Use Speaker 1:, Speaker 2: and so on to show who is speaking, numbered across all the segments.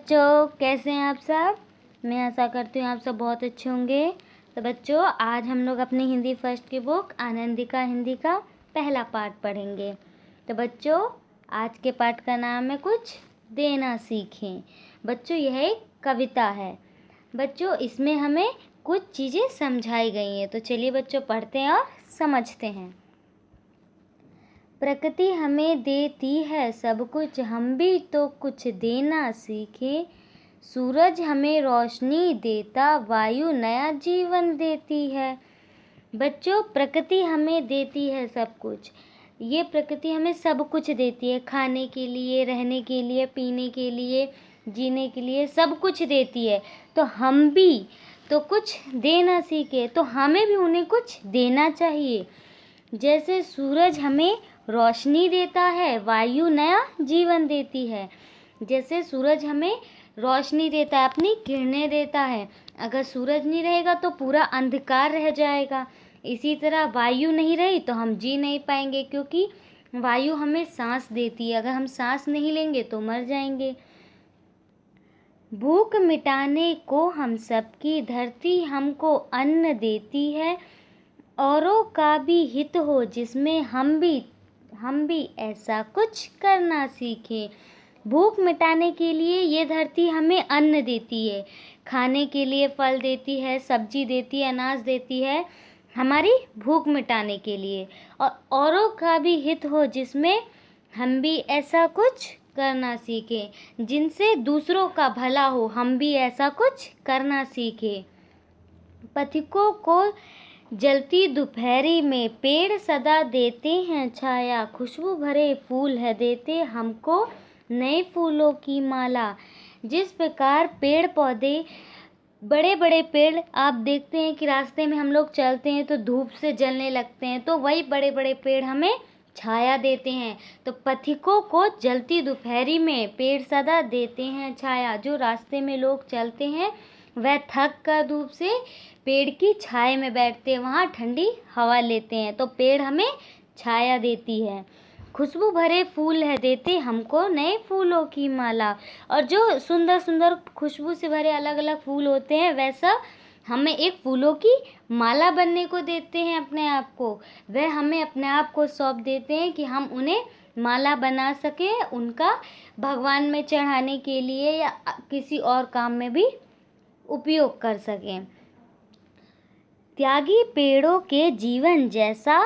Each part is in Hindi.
Speaker 1: बच्चों, कैसे हैं आप सब। मैं आशा करती हूँ आप सब बहुत अच्छे होंगे। तो बच्चों, आज हम लोग अपनी हिंदी फर्स्ट की बुक आनंदिका हिंदी का पहला पाठ पढ़ेंगे। तो बच्चों, आज के पाठ का नाम है कुछ देना सीखें। बच्चों, यह एक कविता है। बच्चों, इसमें हमें कुछ चीज़ें समझाई गई हैं। तो चलिए बच्चों, पढ़ते हैं और समझते हैं। प्रकृति हमें देती है सब कुछ, हम भी तो कुछ देना सीखें। सूरज हमें रोशनी देता, वायु नया जीवन देती है। बच्चों, प्रकृति हमें देती है सब कुछ। ये प्रकृति हमें सब कुछ देती है, खाने के लिए, रहने के लिए, पीने के लिए, जीने के लिए, सब कुछ देती है। तो हम भी तो कुछ देना सीखे, तो हमें भी उन्हें कुछ देना चाहिए। जैसे सूरज हमें रोशनी देता है, वायु नया जीवन देती है। जैसे सूरज हमें रोशनी देता है, अपनी किरणें देता है। अगर सूरज नहीं रहेगा तो पूरा अंधकार रह जाएगा। इसी तरह वायु नहीं रही तो हम जी नहीं पाएंगे, क्योंकि वायु हमें सांस देती है। अगर हम सांस नहीं लेंगे तो मर जाएंगे। भूख मिटाने को हम सबकी धरती हमको अन्न देती है। औरों का भी हित हो जिसमें हम भी ऐसा कुछ करना सीखें। भूख मिटाने के लिए ये धरती हमें अन्न देती है, खाने के लिए फल देती है, सब्जी देती है, अनाज देती है, हमारी भूख मिटाने के लिए। और औरों का भी हित हो जिसमें हम भी ऐसा कुछ करना सीखें। जिनसे दूसरों का भला हो, हम भी ऐसा कुछ करना सीखें। पथिकों को जलती दोपहरी में पेड़ सदा देते हैं छाया। खुशबू भरे फूल है देते हमको नए फूलों की माला। जिस प्रकार पेड़ पौधे, बड़े बड़े पेड़ आप देखते हैं कि रास्ते में हम लोग चलते हैं तो धूप से जलने लगते हैं, तो वही बड़े बड़े पेड़ हमें छाया देते हैं। तो पथिकों को जलती दोपहरी में पेड़ सदा देते हैं छाया। जो रास्ते में लोग चलते हैं वह थक कर धूप से पेड़ की छाया में बैठते हैं, वहाँ ठंडी हवा लेते हैं, तो पेड़ हमें छाया देती है। खुशबू भरे फूल है देते हमको नए फूलों की माला। और जो सुंदर सुंदर खुशबू से भरे अलग अलग फूल होते हैं, वैसा हमें एक फूलों की माला बनने को देते हैं अपने आप को। वह हमें अपने आप को सौंप देते हैं कि हम उन्हें माला बना सकें, उनका भगवान में चढ़ाने के लिए या किसी और काम में भी उपयोग कर सकें। त्यागी पेड़ों के जीवन जैसा,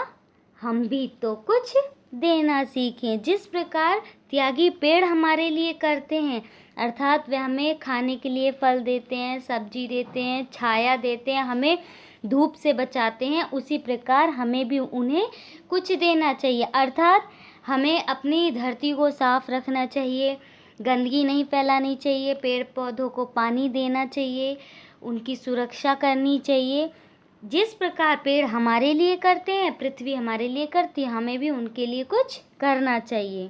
Speaker 1: हम भी तो कुछ देना सीखें। जिस प्रकार त्यागी पेड़ हमारे लिए करते हैं, अर्थात वे हमें खाने के लिए फल देते हैं, सब्जी देते हैं, छाया देते हैं, हमें धूप से बचाते हैं, उसी प्रकार हमें भी उन्हें कुछ देना चाहिए। अर्थात हमें अपनी धरती को साफ रखना चाहिए, गंदगी नहीं फैलानी चाहिए, पेड़ पौधों को पानी देना चाहिए, उनकी सुरक्षा करनी चाहिए। जिस प्रकार पेड़ हमारे लिए करते हैं, पृथ्वी हमारे लिए करती है, हमें भी उनके लिए कुछ करना चाहिए।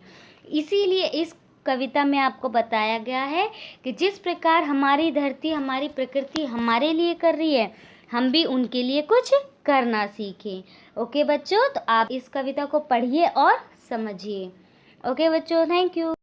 Speaker 1: इसीलिए इस कविता में आपको बताया गया है कि जिस प्रकार हमारी धरती, हमारी प्रकृति हमारे लिए कर रही है, हम भी उनके लिए कुछ करना सीखें। ओके बच्चों, तो आप इस कविता को पढ़िए और समझिए। ओके बच्चों, थैंक यू।